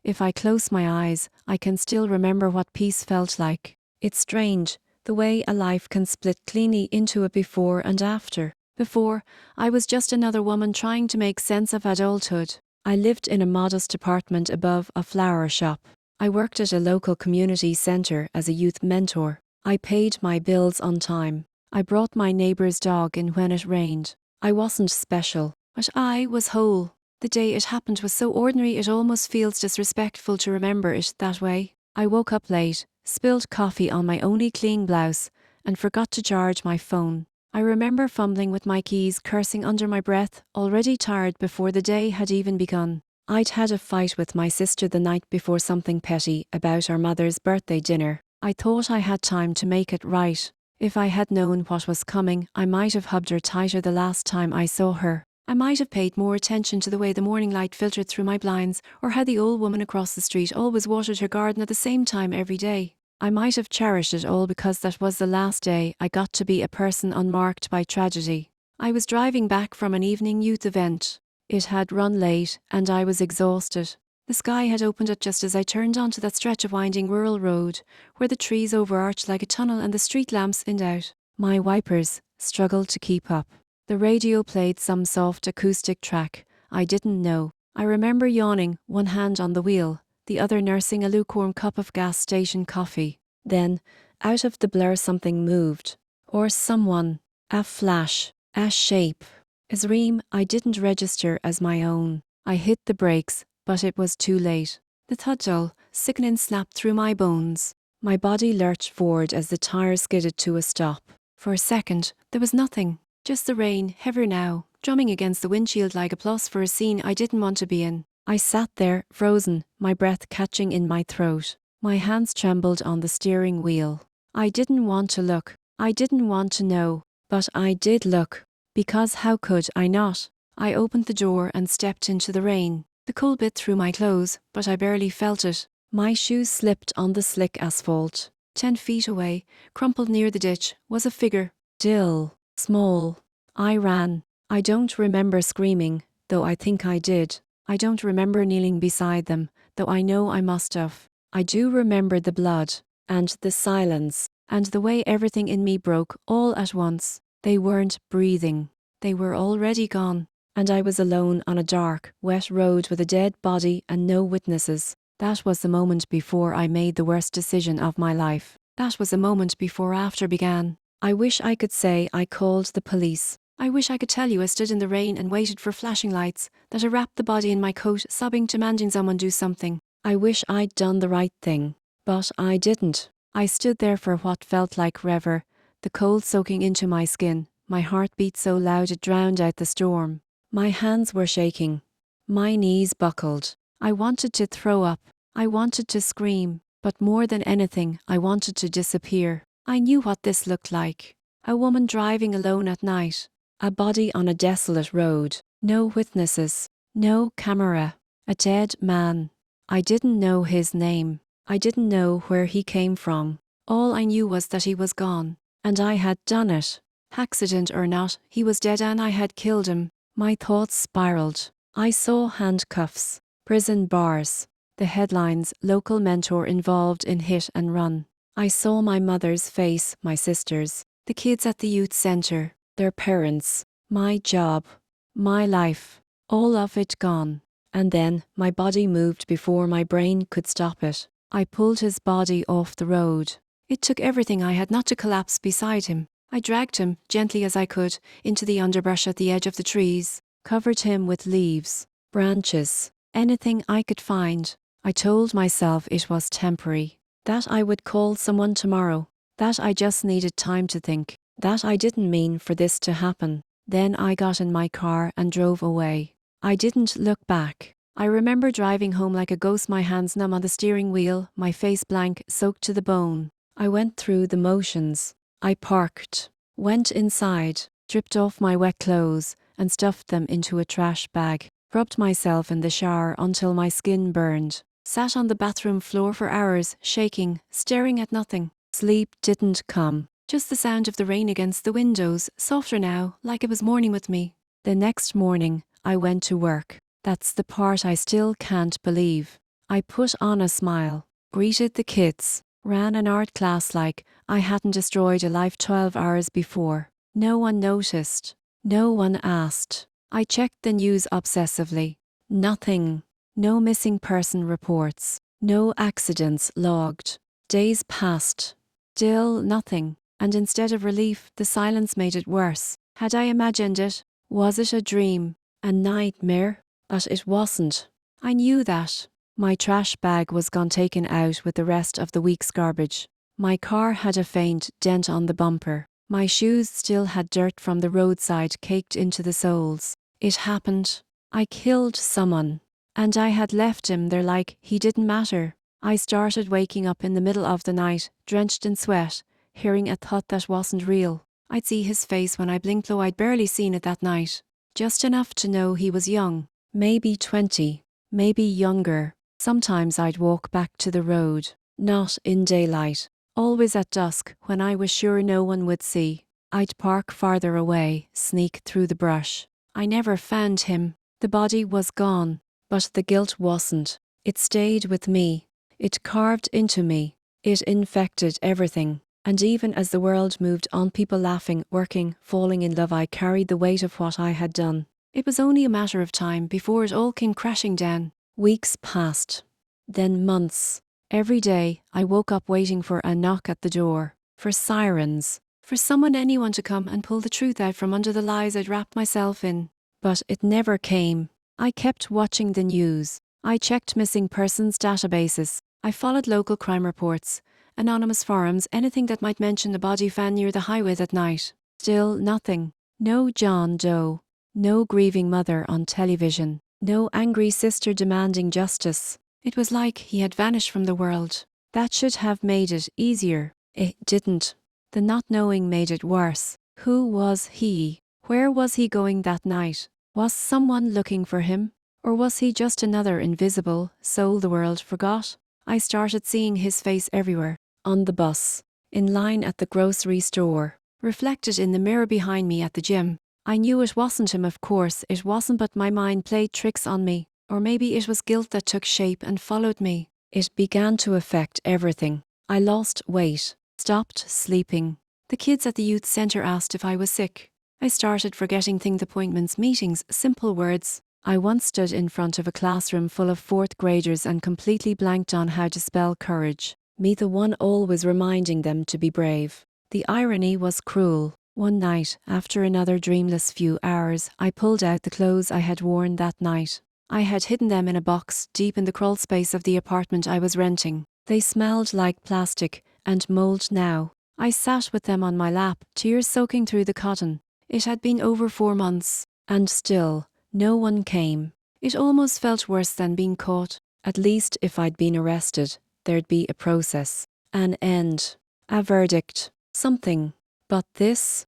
If I close my eyes, I can still remember what peace felt like. It's strange, the way a life can split cleanly into a before and after. Before, I was just another woman trying to make sense of adulthood. I lived in a modest apartment above a flower shop. I worked at a local community centre as a youth mentor. I paid my bills on time. I brought my neighbour's dog in when it rained. I wasn't special, but I was whole. The day it happened was so ordinary it almost feels disrespectful to remember it that way. I woke up late, spilled coffee on my only clean blouse, and forgot to charge my phone. I remember fumbling with my keys, cursing under my breath, already tired before the day had even begun. I'd had a fight with my sister the night before, something petty about our mother's birthday dinner. I thought I had time to make it right. If I had known what was coming, I might have hugged her tighter the last time I saw her. I might have paid more attention to the way the morning light filtered through my blinds, or how the old woman across the street always watered her garden at the same time every day. I might have cherished it all because that was the last day I got to be a person unmarked by tragedy. I was driving back from an evening youth event. It had run late and I was exhausted. The sky had opened up just as I turned onto that stretch of winding rural road, where the trees overarched like a tunnel and the street lamps thinned out. My wipers struggled to keep up. The radio played some soft acoustic track I didn't know. I remember yawning, one hand on the wheel, the other nursing a lukewarm cup of gas station coffee. Then, out of the blur, something moved. Or someone. A flash. A shape. A dream I didn't register as my own. I hit the brakes, but it was too late. The thud-dull, sickening slap through my bones. My body lurched forward as the tire skidded to a stop. For a second, there was nothing. Just the rain, heavier now, drumming against the windshield like applause for a scene I didn't want to be in. I sat there, frozen, my breath catching in my throat. My hands trembled on the steering wheel. I didn't want to look. I didn't want to know. But I did look. Because how could I not? I opened the door and stepped into the rain. The cold bit through my clothes, but I barely felt it. My shoes slipped on the slick asphalt. 10 feet away, crumpled near the ditch, was a figure. Still. Small. I ran. I don't remember screaming, though I think I did. I don't remember kneeling beside them, though I know I must have. I do remember the blood, and the silence, and the way everything in me broke all at once. They weren't breathing. They were already gone, and I was alone on a dark, wet road with a dead body and no witnesses. That was the moment before I made the worst decision of my life. That was the moment before after began. I wish I could say I called the police. I wish I could tell you I stood in the rain and waited for flashing lights, that I wrapped the body in my coat, sobbing, demanding someone do something. I wish I'd done the right thing. But I didn't. I stood there for what felt like forever, the cold soaking into my skin, my heart beat so loud it drowned out the storm. My hands were shaking. My knees buckled. I wanted to throw up. I wanted to scream. But more than anything, I wanted to disappear. I knew what this looked like. A woman driving alone at night. A body on a desolate road. No witnesses. No camera. A dead man. I didn't know his name. I didn't know where he came from. All I knew was that he was gone. And I had done it. Accident or not, he was dead and I had killed him. My thoughts spiraled. I saw handcuffs. Prison bars. The headlines, local mentor involved in hit and run. I saw my mother's face, my sister's, the kids at the youth centre, their parents, my job, my life, all of it gone. And then my body moved before my brain could stop it. I pulled his body off the road. It took everything I had not to collapse beside him. I dragged him, gently as I could, into the underbrush at the edge of the trees, covered him with leaves, branches, anything I could find. I told myself it was temporary, that I would call someone tomorrow, that I just needed time to think, that I didn't mean for this to happen. Then I got in my car and drove away. I didn't look back. I remember driving home like a ghost, my hands numb on the steering wheel, my face blank, soaked to the bone. I went through the motions. I parked, went inside, stripped off my wet clothes and stuffed them into a trash bag, rubbed myself in the shower until my skin burned, sat on the bathroom floor for hours, shaking, staring at nothing. Sleep didn't come, just the sound of the rain against the windows, softer now, like it was morning with me. The next morning, I went to work. That's the part I still can't believe. I put on a smile, greeted the kids, ran an art class like I hadn't destroyed a life 12 hours before. No one noticed. No one asked. I checked the news obsessively. Nothing. No missing person reports. No accidents logged. Days passed. Still nothing. And instead of relief, the silence made it worse. Had I imagined it? Was it a dream? A nightmare? But it wasn't. I knew that. My trash bag was gone taken out with the rest of the week's garbage. My car had a faint dent on the bumper. My shoes still had dirt from the roadside caked into the soles. It happened. I killed someone. And I had left him there like he didn't matter. I started waking up in the middle of the night, drenched in sweat, hearing a thought that wasn't real. I'd see his face when I blinked, though I'd barely seen it that night. Just enough to know he was young. Maybe 20. Maybe younger. Sometimes I'd walk back to the road. Not in daylight. Always at dusk, when I was sure no one would see. I'd park farther away, sneak through the brush. I never found him. The body was gone. But the guilt wasn't. It stayed with me. It carved into me. It infected everything. And even as the world moved on, people laughing, working, falling in love, I carried the weight of what I had done. It was only a matter of time before it all came crashing down. Weeks passed. Then months. Every day, I woke up waiting for a knock at the door. For sirens. For anyone to come and pull the truth out from under the lies I'd wrapped myself in. But it never came. I kept watching the news. I checked missing persons databases. I followed local crime reports, anonymous forums, anything that might mention a body found near the highway that night. Still nothing. No John Doe. No grieving mother on television. No angry sister demanding justice. It was like he had vanished from the world. That should have made it easier. It didn't. The not knowing made it worse. Who was he? Where was he going that night? Was someone looking for him? Or was he just another invisible soul the world forgot? I started seeing his face everywhere. On the bus. In line at the grocery store. Reflected in the mirror behind me at the gym. I knew it wasn't him, of course. It wasn't, but my mind played tricks on me. Or maybe it was guilt that took shape and followed me. It began to affect everything. I lost weight. Stopped sleeping. The kids at the youth centre asked if I was sick. I started forgetting things, appointments, meetings, simple words. I once stood in front of a classroom full of 4th graders and completely blanked on how to spell courage. Me, the one always reminding them to be brave. The irony was cruel. One night, after another dreamless few hours, I pulled out the clothes I had worn that night. I had hidden them in a box deep in the crawl space of the apartment I was renting. They smelled like plastic and mold now. I sat with them on my lap, tears soaking through the cotton. It had been over 4 months, and still, no one came. It almost felt worse than being caught. At least if I'd been arrested, there'd be a process, an end, a verdict, something. But this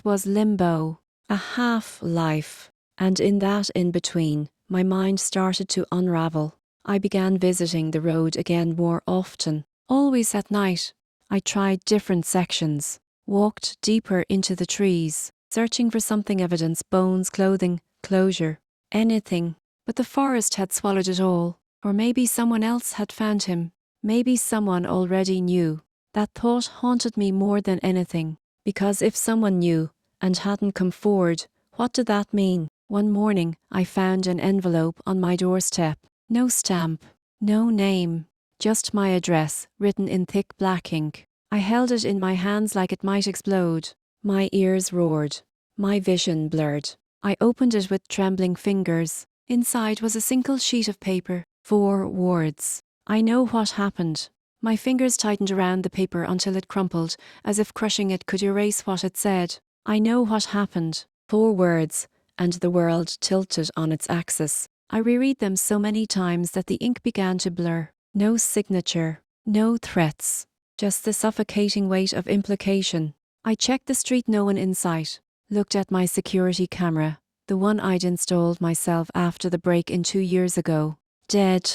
was limbo, a half-life. And in that in-between, my mind started to unravel. I began visiting the road again more often, always at night. I tried different sections, walked deeper into the trees, searching for something, evidence, bones, clothing, closure, anything. But the forest had swallowed it all. Or maybe someone else had found him. Maybe someone already knew. That thought haunted me more than anything. Because if someone knew and hadn't come forward, what did that mean? One morning, I found an envelope on my doorstep. No stamp, no name, just my address written in thick black ink. I held it in my hands like it might explode. My ears roared. My vision blurred. I opened it with trembling fingers. Inside was a single sheet of paper. 4 words. I know what happened. My fingers tightened around the paper until it crumpled, as if crushing it could erase what it said. I know what happened. 4 words, and the world tilted on its axis. I reread them so many times that the ink began to blur. No signature, no threats, just the suffocating weight of implication. I checked the street, no one in sight. Looked at my security camera, the one I'd installed myself after the break-in 2 years ago. Dead.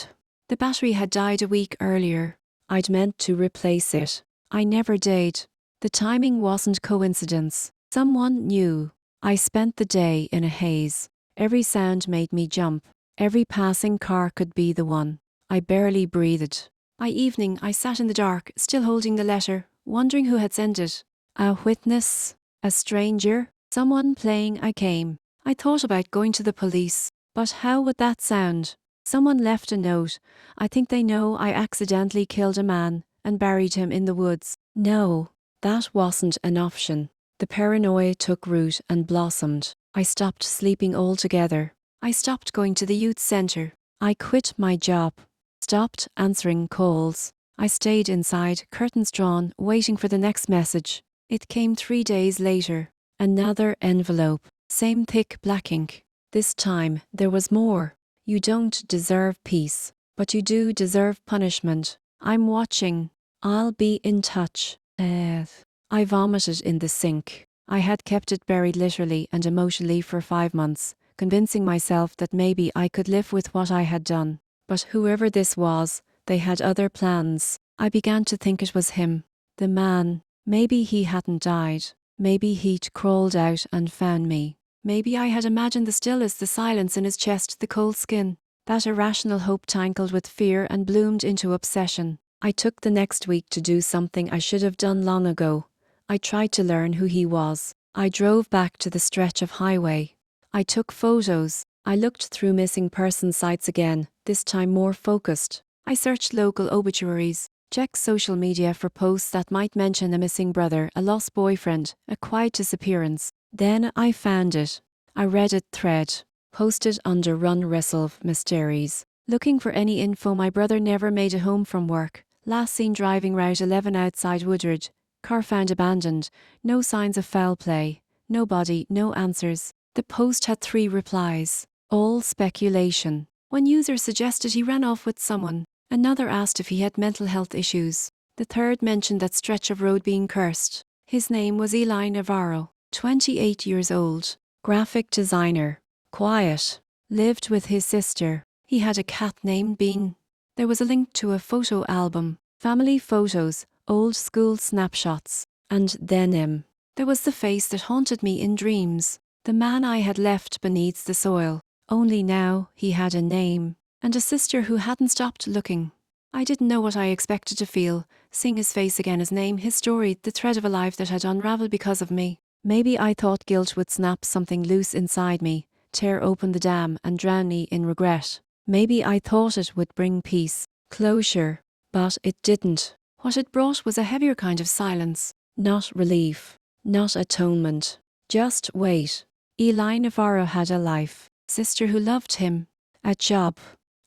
The battery had died a week earlier. I'd meant to replace it. I never did. The timing wasn't coincidence. Someone knew. I spent the day in a haze. Every sound made me jump. Every passing car could be the one. I barely breathed. By evening, I sat in the dark, still holding the letter, wondering who had sent it. A witness? A stranger? Someone playing a game? I thought about going to the police, but how would that sound? Someone left a note. I think they know I accidentally killed a man and buried him in the woods. No, that wasn't an option. The paranoia took root and blossomed. I stopped sleeping altogether. I stopped going to the youth centre. I quit my job. Stopped answering calls. I stayed inside, curtains drawn, waiting for the next message. It came 3 days later. Another envelope. Same thick black ink. This time, there was more. You don't deserve peace, but you do deserve punishment. I'm watching. I'll be in touch. I vomited in the sink. I had kept it buried literally and emotionally for 5 months, convincing myself that maybe I could live with what I had done. But whoever this was, they had other plans. I began to think it was him. The man. Maybe he hadn't died. Maybe he'd crawled out and found me. Maybe I had imagined the stillness, the silence in his chest, the cold skin. That irrational hope tangled with fear and bloomed into obsession. I took the next week to do something I should have done long ago. I tried to learn who he was. I drove back to the stretch of highway. I took photos. I looked through missing person sites again, this time more focused. I searched local obituaries, checked social media for posts that might mention a missing brother, a lost boyfriend, a quiet disappearance. Then I found it. I read a thread, posted under Run Wrestle Mysteries. Looking for any info, my brother never made it home from work. Last seen driving Route 11 outside Woodridge. Car found abandoned. No signs of foul play. No body, no answers. The post had 3 replies. All speculation. One user suggested he ran off with someone. Another asked if he had mental health issues. The third mentioned that stretch of road being cursed. His name was Eli Navarro, 28 years old. Graphic designer. Quiet. Lived with his sister. He had a cat named Bean. There was a link to a photo album. Family photos, old school snapshots. And then him. There was the face that haunted me in dreams. The man I had left beneath the soil. Only now he had a name. And a sister who hadn't stopped looking. I didn't know what I expected to feel, seeing his face again, his name, his story, the thread of a life that had unraveled because of me. Maybe I thought guilt would snap something loose inside me, tear open the dam and drown me in regret. Maybe I thought it would bring peace, closure, but it didn't. What it brought was a heavier kind of silence. Not relief, not atonement. Just wait. Eli Navarro had a life, sister who loved him, a job,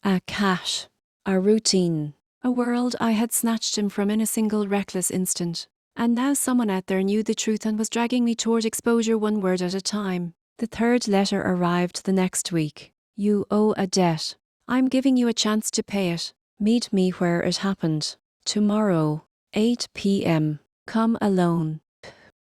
a cat, a routine, a world I had snatched him from in a single reckless instant. And now someone out there knew the truth and was dragging me toward exposure, one word at a time. The third letter arrived the next week. You owe a debt. I'm giving you a chance to pay it. Meet me where it happened. Tomorrow, 8 p.m. Come alone.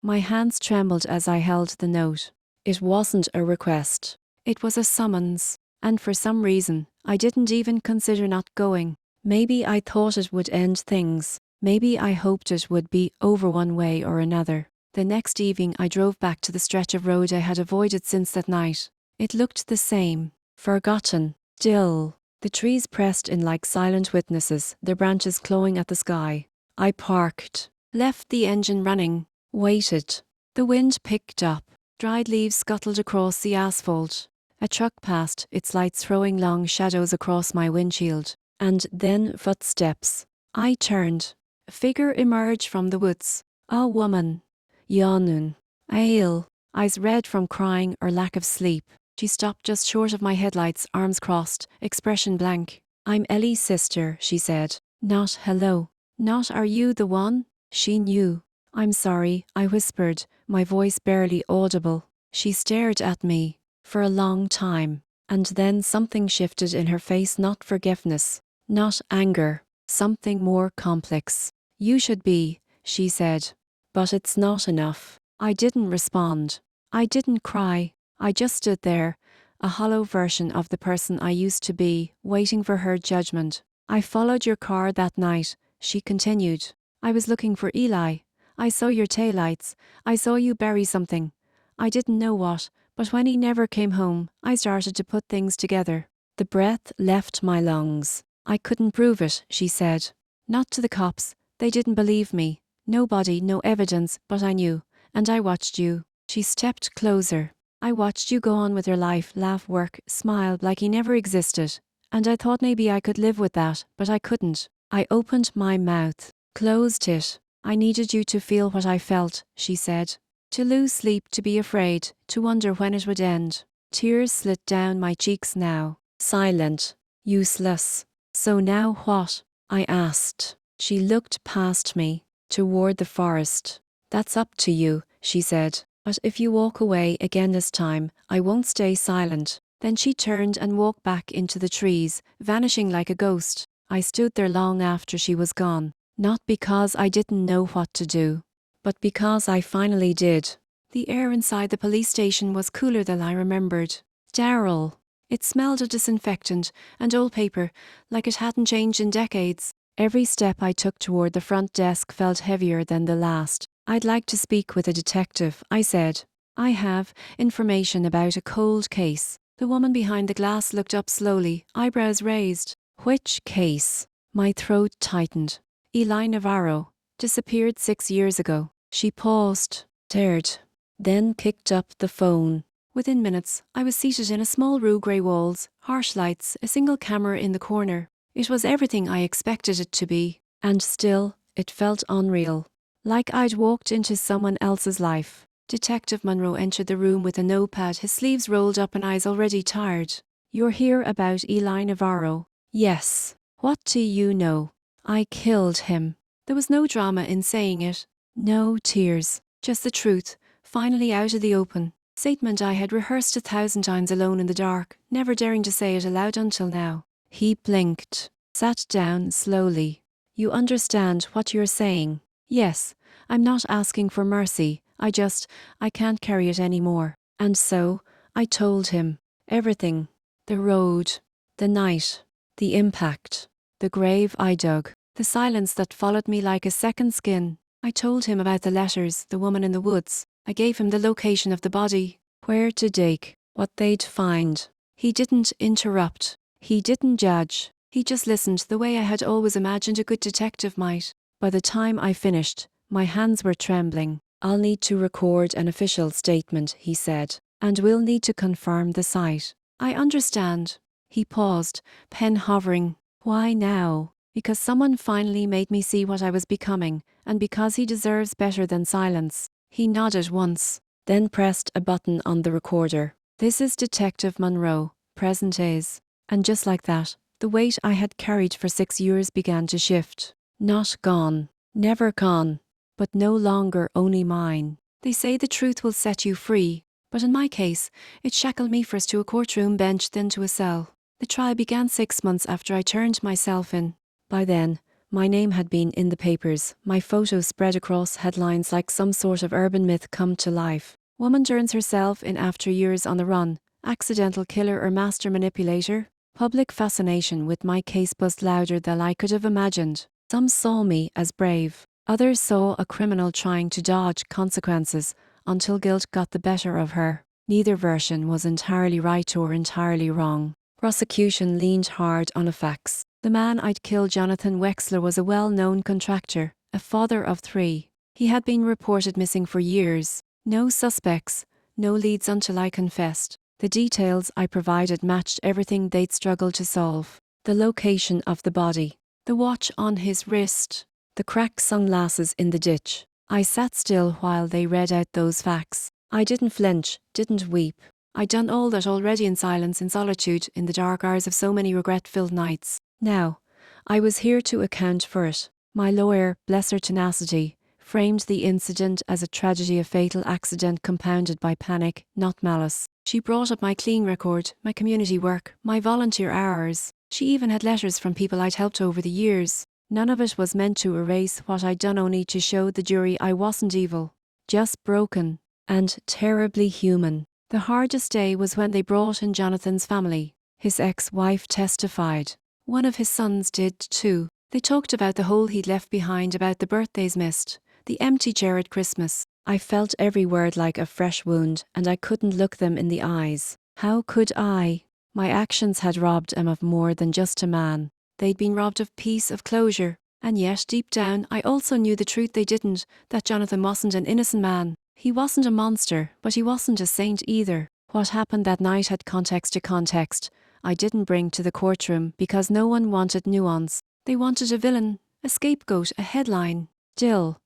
My hands trembled as I held the note. It wasn't a request. It was a summons. And for some reason, I didn't even consider not going. Maybe I thought it would end things. Maybe I hoped it would be over one way or another. The next evening I drove back to the stretch of road I had avoided since that night. It looked the same. Forgotten. Still. The trees pressed in like silent witnesses, their branches clawing at the sky. I parked. Left the engine running. Waited. The wind picked up. Dried leaves scuttled across the asphalt. A truck passed, its lights throwing long shadows across my windshield. And then footsteps. I turned. A figure emerged from the woods. A woman. Yonun. Ale. Eyes red from crying or lack of sleep. She stopped just short of my headlights, arms crossed, expression blank. I'm Ellie's sister, she said. Not hello. Not are you the one? She knew. I'm sorry, I whispered, my voice barely audible. She stared at me. For a long time. And then something shifted in her face, not forgiveness. Not anger. Something more complex. You should be, she said. But it's not enough. I didn't respond. I didn't cry. I just stood there, a hollow version of the person I used to be, waiting for her judgment. I followed your car that night, she continued. I was looking for Eli. I saw your taillights. I saw you bury something. I didn't know what, but when he never came home, I started to put things together. The breath left my lungs. I couldn't prove it, she said. Not to the cops. They didn't believe me. Nobody, no evidence, but I knew. And I watched you. She stepped closer. I watched you go on with your life, laugh, work, smile like he never existed. And I thought maybe I could live with that, but I couldn't. I opened my mouth, closed it. I needed you to feel what I felt, she said. To lose sleep, to be afraid, to wonder when it would end. Tears slid down my cheeks now. Silent. Useless. So now what? I asked. She looked past me, toward the forest. That's up to you, she said. But if you walk away again this time, I won't stay silent. Then she turned and walked back into the trees, vanishing like a ghost. I stood there long after she was gone. Not because I didn't know what to do, but because I finally did. The air inside the police station was cooler than I remembered. Daryl. It smelled of disinfectant and old paper, like it hadn't changed in decades. Every step I took toward the front desk felt heavier than the last. I'd like to speak with a detective, I said. I have information about a cold case. The woman behind the glass looked up slowly, eyebrows raised. Which case? My throat tightened. Eli Navarro. Disappeared 6 years ago. She paused, stared, then picked up the phone. Within minutes, I was seated in a small room, grey walls, harsh lights, a single camera in the corner. It was everything I expected it to be, and still, it felt unreal. Like I'd walked into someone else's life. Detective Monroe entered the room with a notepad, his sleeves rolled up and eyes already tired. You're here about Eli Navarro? Yes. What do you know? I killed him. There was no drama in saying it. No tears. Just the truth, finally out of the open. Statement I had rehearsed 1,000 times alone in the dark, never daring to say it aloud until now. He blinked, sat down slowly. You understand what you're saying? Yes, I'm not asking for mercy. I can't carry it anymore. And so, I told him. Everything. The road. The night. The impact. The grave I dug. The silence that followed me like a second skin. I told him about the letters, the woman in the woods. I gave him the location of the body. Where to dig. What they'd find. He didn't interrupt. He didn't judge. He just listened the way I had always imagined a good detective might. By the time I finished, my hands were trembling. I'll need to record an official statement, he said, and we'll need to confirm the site. I understand. He paused, pen hovering. Why now? Because someone finally made me see what I was becoming, and because he deserves better than silence. He nodded once, then pressed a button on the recorder. This is Detective Monroe, present is. And just like that, the weight I had carried for 6 years began to shift. Not gone. Never gone. But no longer only mine. They say the truth will set you free, but in my case, it shackled me first to a courtroom bench, then to a cell. The trial began 6 months after I turned myself in. By then, my name had been in the papers, my photo spread across headlines like some sort of urban myth come to life. Woman turns herself in after years on the run, accidental killer or master manipulator. Public fascination with my case buzzed louder than I could have imagined. Some saw me as brave. Others saw a criminal trying to dodge consequences until guilt got the better of her. Neither version was entirely right or entirely wrong. Prosecution leaned hard on the facts. The man I'd killed, Jonathan Wexler, was a well-known contractor, a father of 3. He had been reported missing for years. No suspects, no leads until I confessed. The details I provided matched everything they'd struggled to solve. The location of the body, the watch on his wrist, the cracked sunglasses in the ditch. I sat still while they read out those facts. I didn't flinch, didn't weep. I'd done all that already in silence, in solitude, in the dark hours of so many regret-filled nights. Now, I was here to account for it. My lawyer, bless her tenacity, framed the incident as a tragedy, a fatal accident compounded by panic, not malice. She brought up my clean record, my community work, my volunteer hours. She even had letters from people I'd helped over the years. None of it was meant to erase what I'd done, only to show the jury I wasn't evil, just broken and terribly human. The hardest day was when they brought in Jonathan's family. His ex-wife testified. One of his sons did too. They talked about the hole he'd left behind, about the birthdays missed, the empty chair at Christmas. I felt every word like a fresh wound, and I couldn't look them in the eyes. How could I? My actions had robbed him of more than just a man. They'd been robbed of peace, of closure. And yet, deep down, I also knew the truth they didn't, that Jonathan wasn't an innocent man. He wasn't a monster, but he wasn't a saint either. What happened that night had context to context. I didn't bring to the courtroom because no one wanted nuance. They wanted a villain, a scapegoat, a headline. Jill.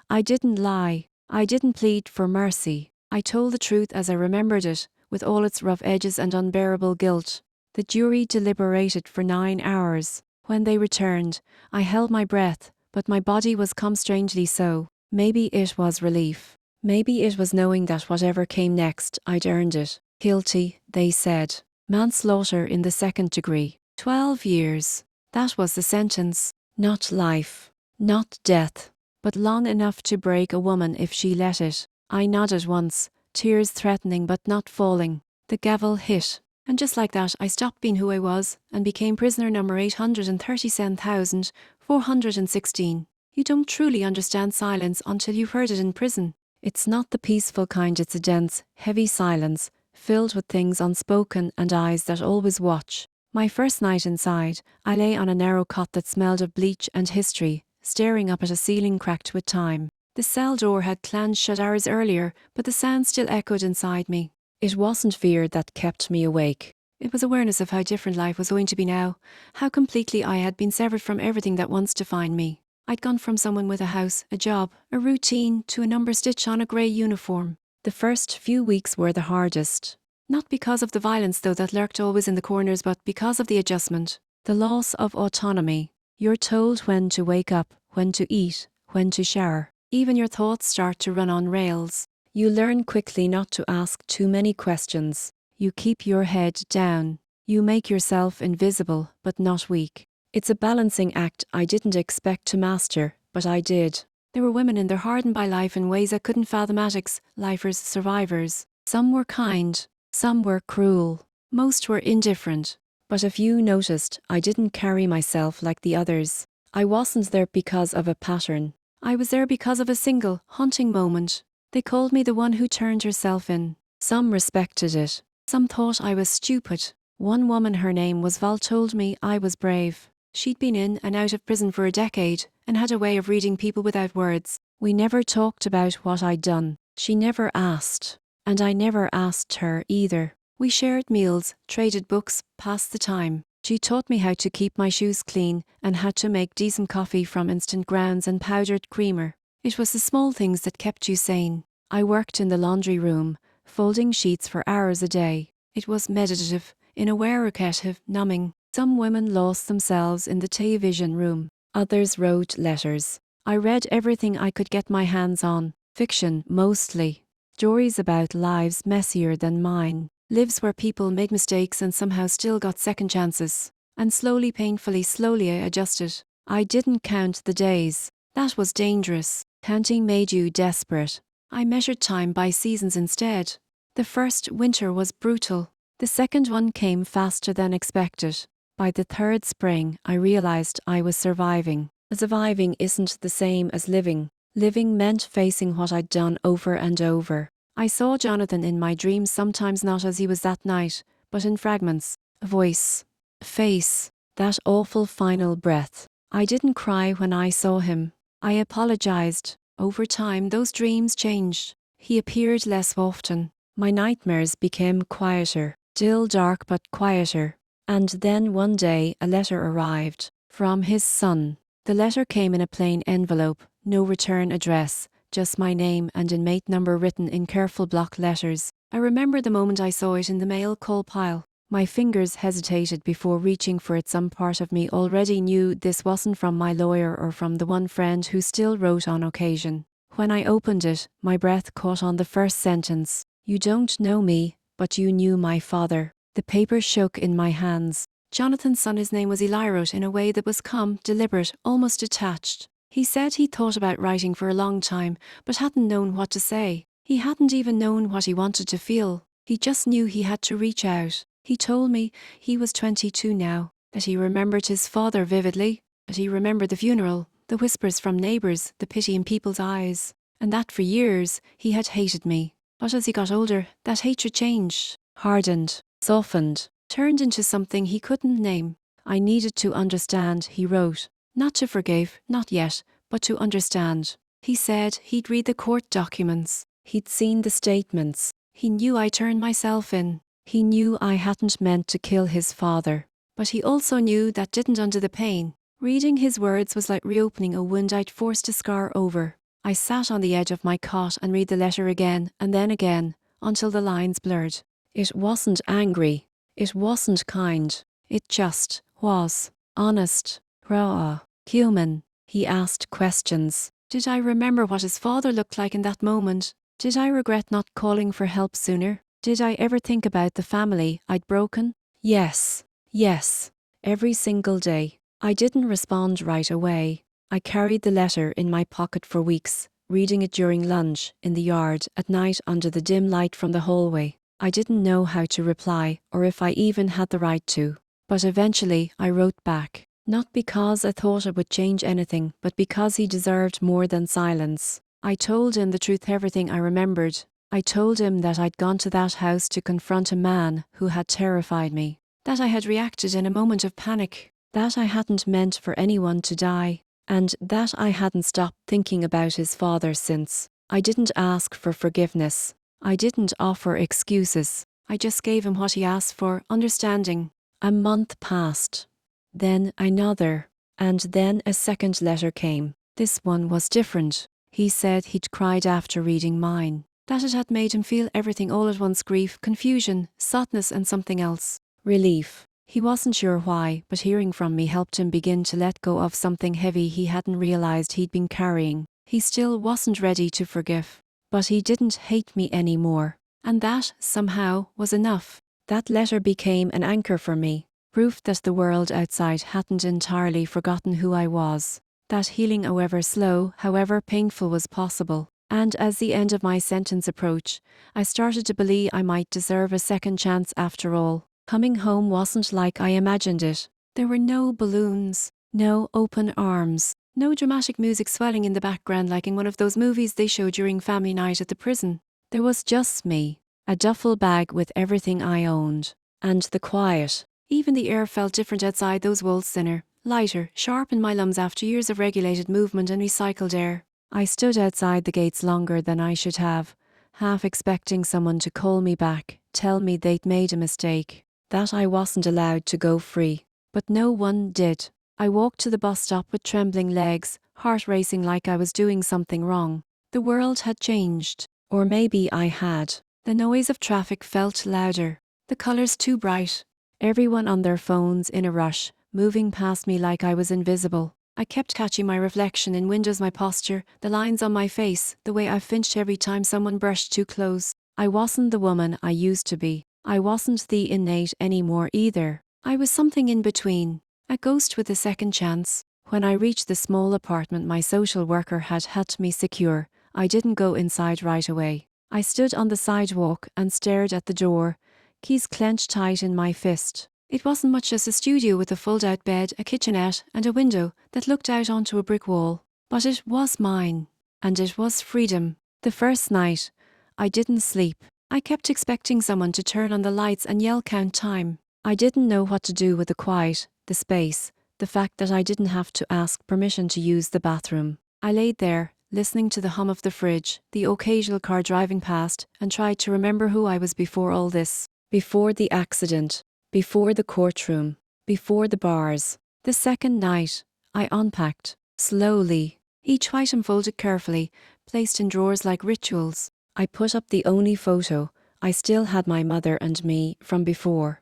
I didn't lie. I didn't plead for mercy. I told the truth as I remembered it, with all its rough edges and unbearable guilt. The jury deliberated for 9 hours. When they returned, I held my breath, but my body was come strangely so. Maybe it was relief. Maybe it was knowing that whatever came next, I'd earned it. Guilty, they said. Manslaughter in the 2nd degree. 12 years. That was the sentence. Not life. Not death. But long enough to break a woman if she let it. I nodded once, tears threatening but not falling. The gavel hit. And just like that, I stopped being who I was and became prisoner number 837,416. You don't truly understand silence until you've heard it in prison. It's not the peaceful kind, it's a dense, heavy silence, filled with things unspoken and eyes that always watch. My first night inside, I lay on a narrow cot that smelled of bleach and history, staring up at a ceiling cracked with time. The cell door had clanged shut hours earlier, but the sound still echoed inside me. It wasn't fear that kept me awake. It was awareness of how different life was going to be now, how completely I had been severed from everything that once defined me. I'd gone from someone with a house, a job, a routine, to a number stitched on a grey uniform. The first few weeks were the hardest. Not because of the violence, though, that lurked always in the corners, but because of the adjustment. The loss of autonomy. You're told when to wake up, when to eat, when to shower. Even your thoughts start to run on rails. You learn quickly not to ask too many questions. You keep your head down. You make yourself invisible, but not weak. It's a balancing act I didn't expect to master, but I did. There were women in there hardened by life in ways I couldn't fathom. Addicts, lifers, survivors. Some were kind, some were cruel, most were indifferent. But if you noticed, I didn't carry myself like the others. I wasn't there because of a pattern. I was there because of a single, haunting moment. They called me the one who turned herself in. Some respected it. Some thought I was stupid. One woman, her name was Val, told me I was brave. She'd been in and out of prison for a decade and had a way of reading people without words. We never talked about what I'd done. She never asked. And I never asked her either. We shared meals, traded books, passed the time. She taught me how to keep my shoes clean and how to make decent coffee from instant grounds and powdered creamer. It was the small things that kept you sane. I worked in the laundry room, folding sheets for hours a day. It was meditative, in a way evocative, numbing. Some women lost themselves in the television room. Others wrote letters. I read everything I could get my hands on. Fiction, mostly. Stories about lives messier than mine. Lives where people made mistakes and somehow still got second chances. And slowly, painfully, slowly I adjusted. I didn't count the days. That was dangerous. Counting made you desperate. I measured time by seasons instead. The first winter was brutal. The second one came faster than expected. By the third spring, I realized I was surviving. Surviving isn't the same as living. Living meant facing what I'd done over and over. I saw Jonathan in my dreams, sometimes not as he was that night, but in fragments. A voice. A face. That awful final breath. I didn't cry when I saw him. I apologized. Over time, those dreams changed. He appeared less often. My nightmares became quieter. Still dark but quieter. And then one day a letter arrived. From his son. The letter came in a plain envelope, no return address, just my name and inmate number written in careful block letters. I remember the moment I saw it in the mail call pile. My fingers hesitated before reaching for it. Some part of me already knew this wasn't from my lawyer or from the one friend who still wrote on occasion. When I opened it, my breath caught on the first sentence. You don't know me, but you knew my father. The paper shook in my hands. Jonathan's son, his name was Eli, wrote in a way that was calm, deliberate, almost detached. He said he thought about writing for a long time, but hadn't known what to say. He hadn't even known what he wanted to feel. He just knew he had to reach out. He told me he was 22 now, that he remembered his father vividly, that he remembered the funeral, the whispers from neighbours, the pity in people's eyes, and that for years he had hated me. But as he got older, that hatred changed, hardened, softened, turned into something he couldn't name. I needed to understand, he wrote. Not to forgive, not yet, but to understand. He said he'd read the court documents. He'd seen the statements. He knew I turned myself in. He knew I hadn't meant to kill his father. But he also knew that didn't undo the pain. Reading his words was like reopening a wound I'd forced to scar over. I sat on the edge of my cot and read the letter again and then again, until the lines blurred. It wasn't angry. It wasn't kind. It just was. Honest. Raw. Human. He asked questions. Did I remember what his father looked like in that moment? Did I regret not calling for help sooner? Did I ever think about the family I'd broken? Yes. Yes. Every single day. I didn't respond right away. I carried the letter in my pocket for weeks, reading it during lunch, in the yard, at night under the dim light from the hallway. I didn't know how to reply, or if I even had the right to. But eventually I wrote back. Not because I thought it would change anything, but because he deserved more than silence. I told him the truth, everything I remembered. I told him that I'd gone to that house to confront a man who had terrified me. That I had reacted in a moment of panic. That I hadn't meant for anyone to die. And that I hadn't stopped thinking about his father since. I didn't ask for forgiveness. I didn't offer excuses. I just gave him what he asked for, understanding. A month passed. Then another. And then a second letter came. This one was different. He said he'd cried after reading mine. That it had made him feel everything all at once: grief, confusion, sadness and something else. Relief. He wasn't sure why, but hearing from me helped him begin to let go of something heavy he hadn't realized he'd been carrying. He still wasn't ready to forgive. But he didn't hate me anymore. And that, somehow, was enough. That letter became an anchor for me. Proof that the world outside hadn't entirely forgotten who I was. That healing, however slow, however painful, was possible. And as the end of my sentence approached, I started to believe I might deserve a second chance after all. Coming home wasn't like I imagined it. There were no balloons, no open arms, no dramatic music swelling in the background like in one of those movies they show during family night at the prison. There was just me, a duffel bag with everything I owned, and the quiet. Even the air felt different outside those walls, thinner, lighter, sharp in my lungs after years of regulated movement and recycled air. I stood outside the gates longer than I should have, half expecting someone to call me back, tell me they'd made a mistake. That I wasn't allowed to go free. But no one did. I walked to the bus stop with trembling legs, heart racing like I was doing something wrong. The world had changed. Or maybe I had. The noise of traffic felt louder. The colours too bright. Everyone on their phones in a rush, moving past me like I was invisible. I kept catching my reflection in windows, my posture, the lines on my face, the way I flinched every time someone brushed too close. I wasn't the woman I used to be. I wasn't the innate anymore either. I was something in between, a ghost with a second chance. When I reached the small apartment my social worker had helped me secure, I didn't go inside right away. I stood on the sidewalk and stared at the door, keys clenched tight in my fist. It wasn't much as a studio with a fold-out bed, a kitchenette, and a window that looked out onto a brick wall. But it was mine, and it was freedom. The first night, I didn't sleep. I kept expecting someone to turn on the lights and yell count time. I didn't know what to do with the quiet, the space, the fact that I didn't have to ask permission to use the bathroom. I laid there, listening to the hum of the fridge, the occasional car driving past, and tried to remember who I was before all this. Before the accident. Before the courtroom. Before the bars. The second night, I unpacked, slowly, each item folded carefully, placed in drawers like rituals. I put up the only photo. I still had my mother and me from before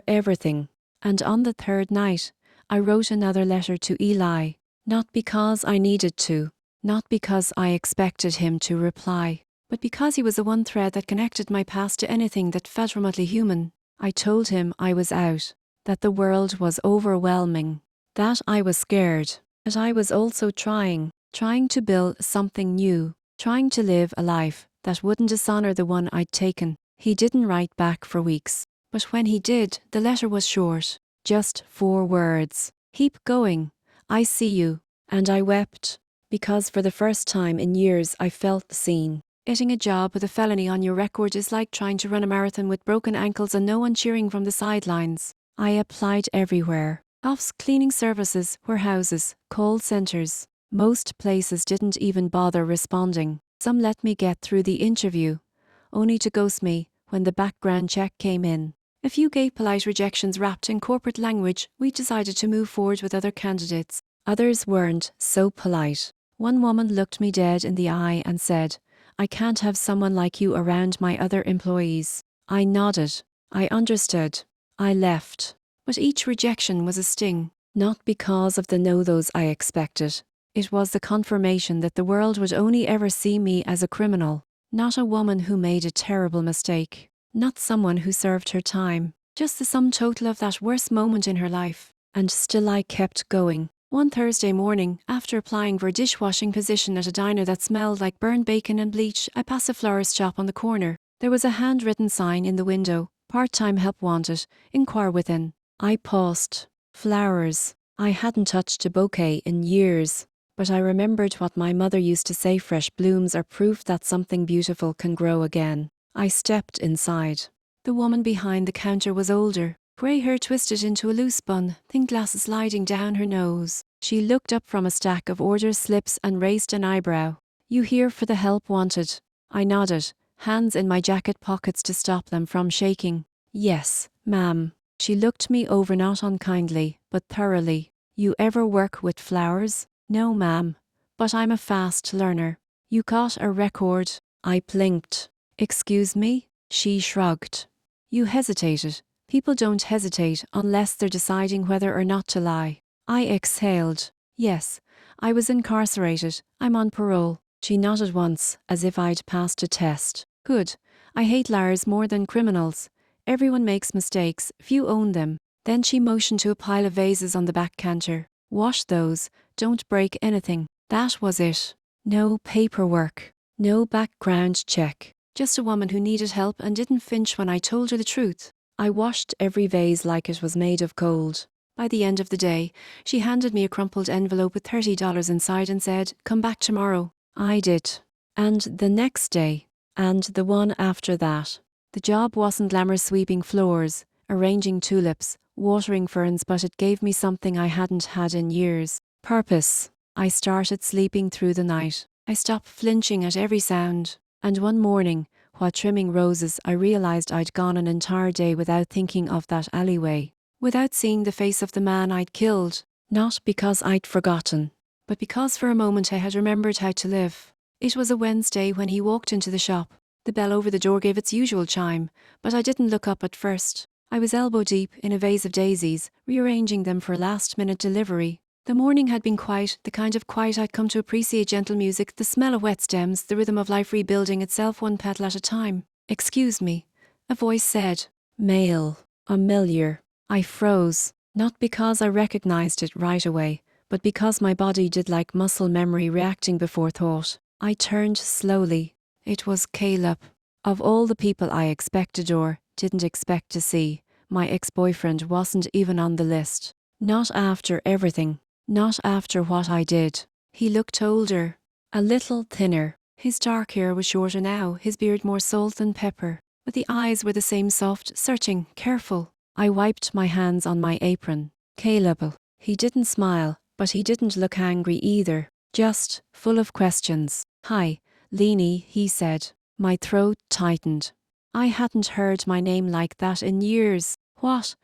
everything. And on the third night, I wrote another letter to Eli, not because I needed to, not because I expected him to reply, but because he was the one thread that connected my past to anything that felt remotely human. I told him I was out, that the world was overwhelming, that I was scared, that I was also trying to build something new, trying to live a life that wouldn't dishonor the one I'd taken. He didn't write back for weeks, but when he did, the letter was short, just 4 words. Keep going. I see you. And I wept, because for the first time in years I felt seen. Getting a job with a felony on your record is like trying to run a marathon with broken ankles and no one cheering from the sidelines. I applied everywhere. Office cleaning services, warehouses, call centers. Most places didn't even bother responding. Some let me get through the interview, only to ghost me when the background check came in. A few gave polite rejections wrapped in corporate language. We decided to move forward with other candidates. Others weren't so polite. One woman looked me dead in the eye and said, "I can't have someone like you around my other employees." I nodded. I understood. I left. But each rejection was a sting, not because of the no-thos I expected. It was the confirmation that the world would only ever see me as a criminal, not a woman who made a terrible mistake, not someone who served her time, just the sum total of that worst moment in her life. And still I kept going. One Thursday morning, after applying for a dishwashing position at a diner that smelled like burned bacon and bleach, I passed a florist shop on the corner. There was a handwritten sign in the window, "Part-time help wanted, inquire within." I paused. Flowers. I hadn't touched a bouquet in years, but I remembered what my mother used to say: fresh blooms are proof that something beautiful can grow again. I stepped inside. The woman behind the counter was older, grey hair twisted into a loose bun, thin glasses sliding down her nose. She looked up from a stack of order slips and raised an eyebrow. "You here for the help wanted?" I nodded, hands in my jacket pockets to stop them from shaking. "Yes, ma'am." She looked me over not unkindly, but thoroughly. "You ever work with flowers?" "No, ma'am, but I'm a fast learner." "You got a record?" I blinked. "Excuse me?" She shrugged. "You hesitated. People don't hesitate unless they're deciding whether or not to lie." I exhaled. "Yes, I was incarcerated. I'm on parole." She nodded once, as if I'd passed a test. "Good. I hate liars more than criminals. Everyone makes mistakes, few own them." Then she motioned to a pile of vases on the back counter. "Wash those, don't break anything." That was it. No paperwork. No background check. Just a woman who needed help and didn't flinch when I told her the truth. I washed every vase like it was made of gold. By the end of the day, she handed me a crumpled envelope with $30 inside and said, "Come back tomorrow." I did. And the next day. And the one after that. The job wasn't glamorous, sweeping floors, arranging tulips, watering ferns, but it gave me something I hadn't had in years. Purpose. I started sleeping through the night. I stopped flinching at every sound. And one morning, while trimming roses, I realized I'd gone an entire day without thinking of that alleyway, without seeing the face of the man I'd killed. Not because I'd forgotten, but because for a moment I had remembered how to live. It was a Wednesday when he walked into the shop. The bell over the door gave its usual chime, but I didn't look up at first. I was elbow deep in a vase of daisies, rearranging them for a last-minute delivery. The morning had been quiet, the kind of quiet I'd come to appreciate: gentle music, the smell of wet stems, the rhythm of life rebuilding itself one petal at a time. "Excuse me," a voice said. Male. Familiar. I froze, not because I recognized it right away, but because my body did like muscle memory reacting before thought. I turned slowly. It was Caleb. Of all the people I expected or didn't expect to see, my ex-boyfriend wasn't even on the list. Not after everything. Not after what I did. He looked older. A little thinner. His dark hair was shorter now, his beard more salt than pepper. But the eyes were the same, soft, searching, careful. I wiped my hands on my apron. Caleb. He didn't smile, but he didn't look angry either. Just full of questions. "Hi, Leanie," he said. My throat tightened. I hadn't heard my name like that in years. What